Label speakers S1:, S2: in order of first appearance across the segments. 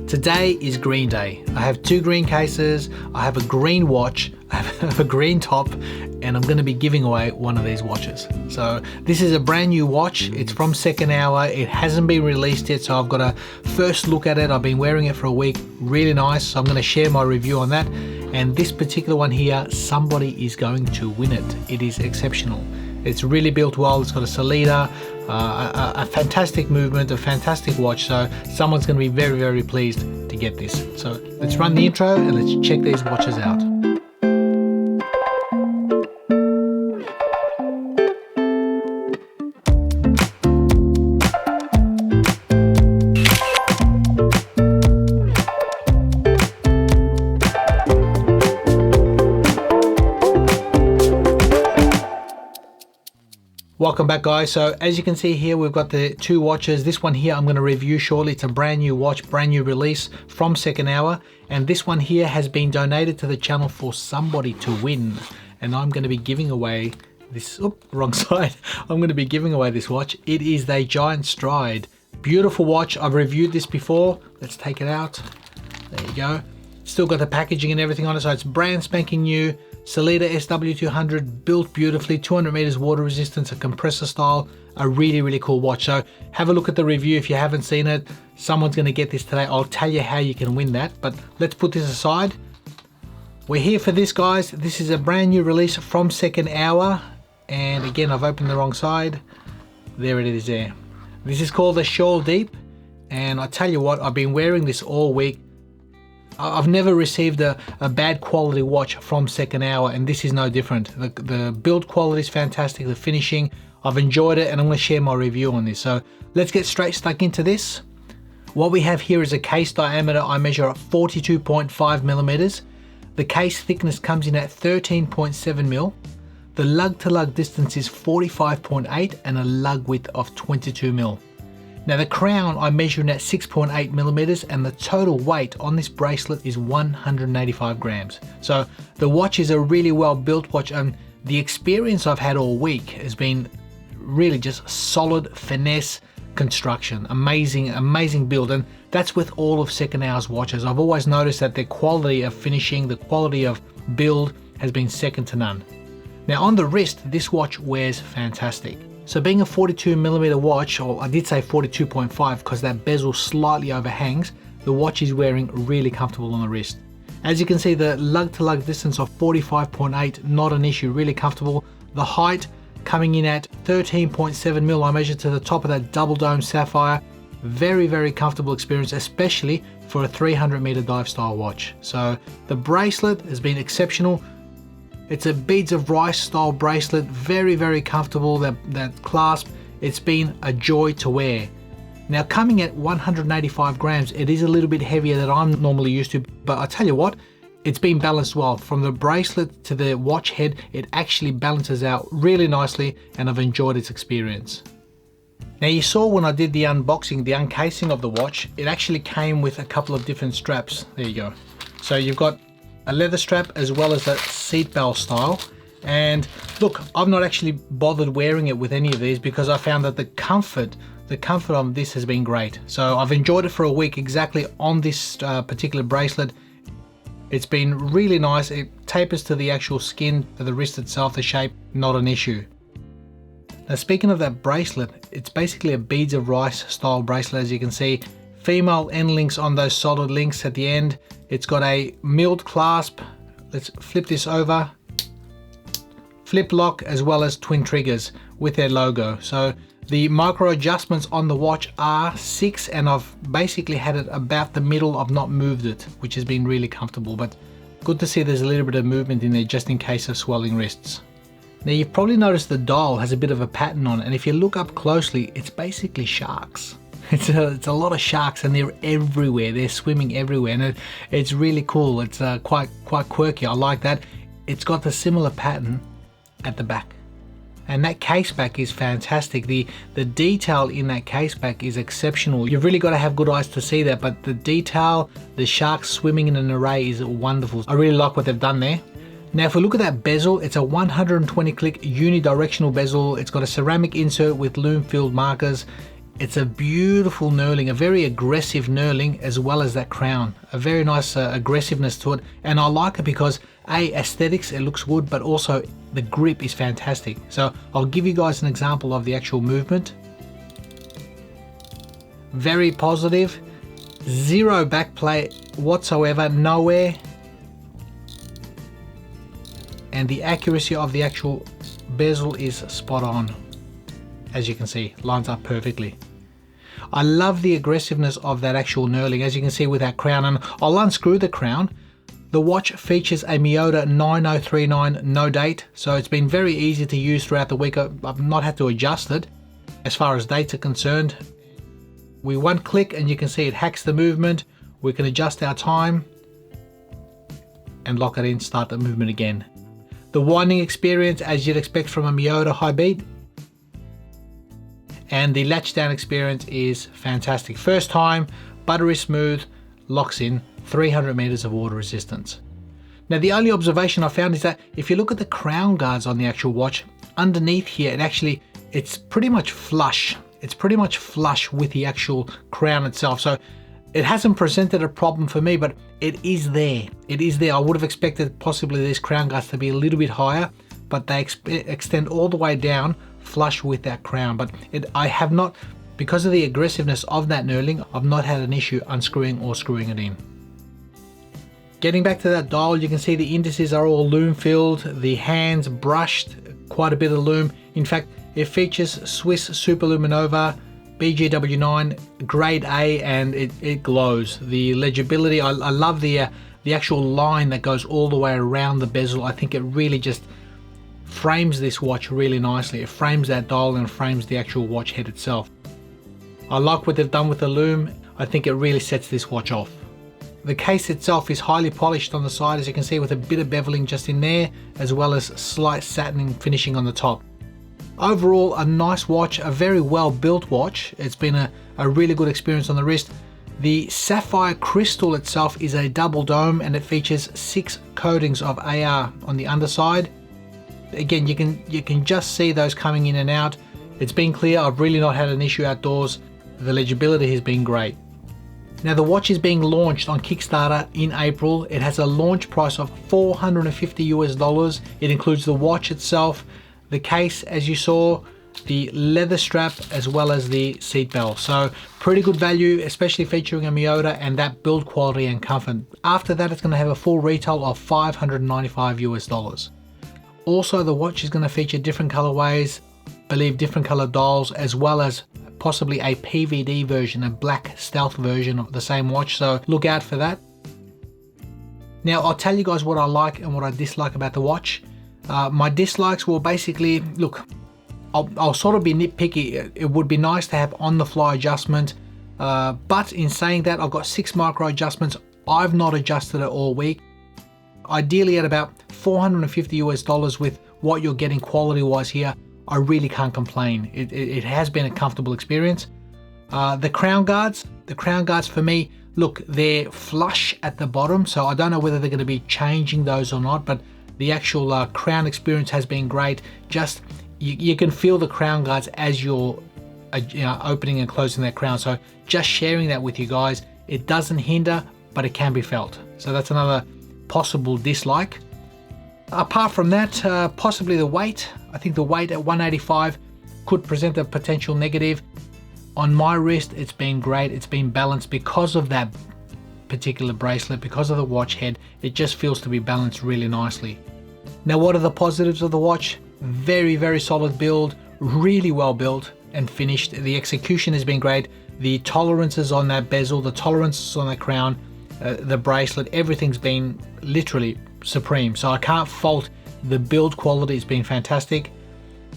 S1: Today is green day. I have two green cases, I have a green watch, I have a green top, and I'm going to be giving away one of these watches. So this is a brand new watch. It's from Second Hour. It hasn't been released yet, so I've got a first look at it. I've been wearing it for a week. Really nice. So I'm going to share my review on that. And this particular one here, somebody is going to win it. It is exceptional. It's really built well. It's got a Salida, a fantastic movement, a fantastic watch. So someone's going to be very, very pleased to get this. So let's run the intro and let's check these watches out. Welcome back, guys. So as you can see here, we've got the two watches. This one here I'm going to review shortly. It's a brand new watch, brand new release from Second Hour, and this one here has been donated to the channel for somebody to win, and I'm going to be giving away this, wrong side. I'm going to be giving away this watch. It is the Giant Stride. Beautiful watch. I've reviewed this before. Let's take it out. There you go. Still got the packaging and everything on it, so it's brand spanking new. Salida SW200, built beautifully, 200 meters water resistance, a compressor style, a really, really cool watch. So have a look at the review if you haven't seen it. Someone's going to get this today. I'll tell you how you can win that, but let's put this aside. We're here for this, guys. This is a brand new release from Second Hour. And again, I've opened the wrong side. There it is there. This is called the Shoal Deep. And I tell you what, I've been wearing this all week. I've never received a bad quality watch from Second Hour, and this is no different. The build quality is fantastic, the finishing, I've enjoyed it, and I'm going to share my review on this. So let's get straight stuck into this. What we have here is a case diameter. I measure at 42.5 millimeters. The case thickness comes in at 13.7 mil. The lug to lug distance is 45.8 and a lug width of 22 mil. Now the crown I measured at 6.8 millimeters, and the total weight on this bracelet is 185 grams. So the watch is a really well built watch, and the experience I've had all week has been really just solid finesse construction. Amazing build, and that's with all of Second Hour's watches. I've always noticed that the quality of finishing, the quality of build has been second to none. Now on the wrist, this watch wears fantastic. So being a 42 millimeter watch, or I did say 42.5 because that bezel slightly overhangs, the watch is wearing really comfortable on the wrist. As you can see, the lug to lug distance of 45.8, not an issue, really comfortable. The height coming in at 13.7 mil, I measured to the top of that double dome sapphire. Very comfortable experience, especially for a 300 meter dive style watch. So the bracelet has been exceptional. It's a beads of rice style bracelet, very comfortable, that clasp. It's been a joy to wear. Now coming at 185 grams, it is a little bit heavier than I'm normally used to, but I tell you what, it's been balanced well. From the bracelet to the watch head, it actually balances out really nicely, and I've enjoyed its experience. Now you saw when I did the unboxing, the uncasing of the watch, it actually came with a couple of different straps. There you go. So you've got a leather strap as well as that seat belt style. And look, I've not actually bothered wearing it with any of these because I found that the comfort of this has been great. So I've enjoyed it for a week exactly on this particular bracelet. It's been really nice. It tapers to the actual skin of the wrist itself, the shape, not an issue. Now speaking of that bracelet, it's basically a beads of rice style bracelet, as you can see. Female end links on those solid links at the end. It's got a milled clasp. Let's flip this over. Flip lock as well as twin triggers with their logo. So the micro adjustments on the watch are 6, and I've basically had it about the middle. I've not moved it, which has been really comfortable, but good to see there's a little bit of movement in there just in case of swelling wrists. Now you've probably noticed the dial has a bit of a pattern on it, and if you look up closely, it's basically sharks. It's a lot of sharks, and they're everywhere. They're swimming everywhere, and it's really cool. It's quite quirky. I like that. It's got the similar pattern at the back, and that case back is fantastic. The detail in that case back is exceptional. You've really got to have good eyes to see that, but the detail, the sharks swimming in an array, is wonderful. I really like what they've done there. Now if we look at that bezel, it's a 120 click unidirectional bezel. It's got a ceramic insert with lume filled markers. It's a beautiful knurling, a very aggressive knurling, as well as that crown. A very nice aggressiveness to it, and I like it because aesthetics, it looks good, but also the grip is fantastic. So I'll give you guys an example of the actual movement. Very positive, zero backplay whatsoever, nowhere. And the accuracy of the actual bezel is spot on. As you can see, lines up perfectly. I love the aggressiveness of that actual knurling, as you can see with that crown, and I'll unscrew the crown. The watch features a Miyota 9039 no date, so it's been very easy to use throughout the week. I've not had to adjust it as far as dates are concerned. We one click and you can see it hacks the movement. We can adjust our time and lock it in, start the movement again. The winding experience, as you'd expect from a Miyota high beat. And the latch down experience is fantastic. First time, buttery smooth, locks in, 300 meters of water resistance. Now the only observation I found is that if you look at the crown guards on the actual watch, underneath here, it's pretty much flush. It's pretty much flush with the actual crown itself. So it hasn't presented a problem for me, but it is there. It is there. I would have expected possibly these crown guards to be a little bit higher, but they extend all the way down flush with that crown. But I have not, because of the aggressiveness of that knurling, I've not had an issue unscrewing or screwing it in. Getting back to that dial, you can see the indices are all lume filled, the hands brushed, quite a bit of lume. In fact, it features Swiss Superluminova BGW9 grade A, and it glows. The legibility, I love the actual line that goes all the way around the bezel. I think it really just frames this watch really nicely. It frames that dial and frames the actual watch head itself. I like what they've done with the lume. I think it really sets this watch off. The case itself is highly polished on the side, as you can see, with a bit of beveling just in there, as well as slight satining finishing on the top. Overall, a nice watch, a very well built watch. It's been a really good experience on the wrist. The sapphire crystal itself is a double dome, and it features 6 coatings of AR on the underside. Again, you can just see those coming in and out. It's been clear. I've really not had an issue outdoors. The legibility has been great. Now the watch is being launched on Kickstarter in April. It has a launch price of $450 US. It includes the watch itself, the case as you saw, the leather strap, as well as the seat belt. So pretty good value, especially featuring a Miyota and that build quality and comfort. After that, it's going to have a full retail of $595 US. Also, the watch is going to feature different colorways, I believe different color dials, as well as possibly a PVD version, a black stealth version of the same watch. So look out for that. Now I'll tell you guys what I like and what I dislike about the watch. My dislikes will basically, look, I'll sort of be nitpicky. It would be nice to have on the fly adjustment, but in saying that, I've got 6 micro adjustments. I've not adjusted it all week. Ideally at about $450 US with what you're getting quality wise here, I really can't complain. It has been a comfortable experience. The crown guards for me, look, they're flush at the bottom, so I don't know whether they're going to be changing those or not, but the actual crown experience has been great. Just you can feel the crown guards as you're opening and closing that crown. So just sharing that with you guys. It doesn't hinder, but it can be felt. So that's another possible dislike. Apart from that, possibly the weight. I think the weight at 185 could present a potential negative. On my wrist, it's been great. It's been balanced because of that particular bracelet, because of the watch head. It just feels to be balanced really nicely. Now, what are the positives of the watch? Very, very solid build, really well built and finished. The execution has been great. The tolerances on that bezel, the tolerances on the crown, the bracelet, everything's been literally supreme. So I can't fault the build quality. It's been fantastic.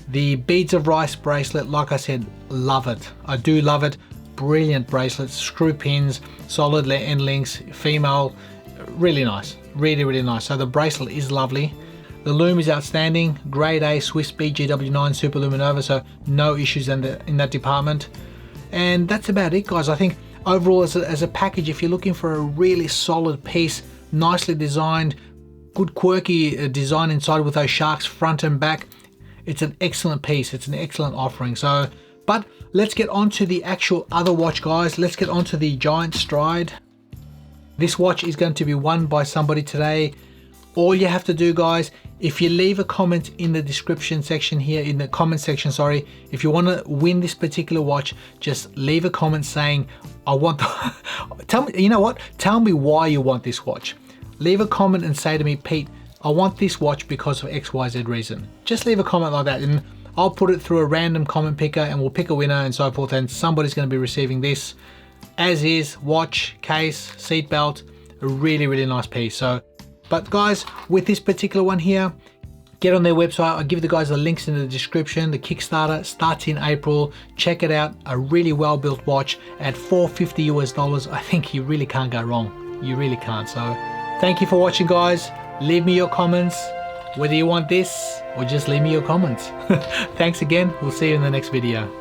S1: The beads of rice bracelet, like I said, love it. I do love it. Brilliant bracelets, screw pins, solid end links, female, really nice, really, really nice. So the bracelet is lovely. The lume is outstanding, grade A Swiss BGW9 Superluminova, so no issues in that department. And that's about it, guys. I think overall as a package, if you're looking for a really solid piece, nicely designed, good quirky design inside with those sharks front and back, it's an excellent piece. It's an excellent offering. So, but let's get on to the actual other watch, guys. Let's get on to the Giant Stride. This watch is going to be won by somebody today. All you have to do, guys, if you leave a comment in the description section here, in the comment section, sorry, if you want to win this particular watch, just leave a comment saying, I want the tell me, you know what? Tell me why you want this watch. Leave a comment and say to me, Pete, I want this watch because of XYZ reason. Just leave a comment like that and I'll put it through a random comment picker and we'll pick a winner and so forth, and somebody's going to be receiving this as is watch, case, seat belt, a really, really nice piece. So, but guys, with this particular one here, get on their website. I'll give the guys the links in the description. The Kickstarter starts in April. Check it out. A really well built watch at $450 US. I think you really can't go wrong. You really can't. So thank you for watching, guys. Leave me your comments, whether you want this or just leave me your comments. Thanks again. We'll see you in the next video.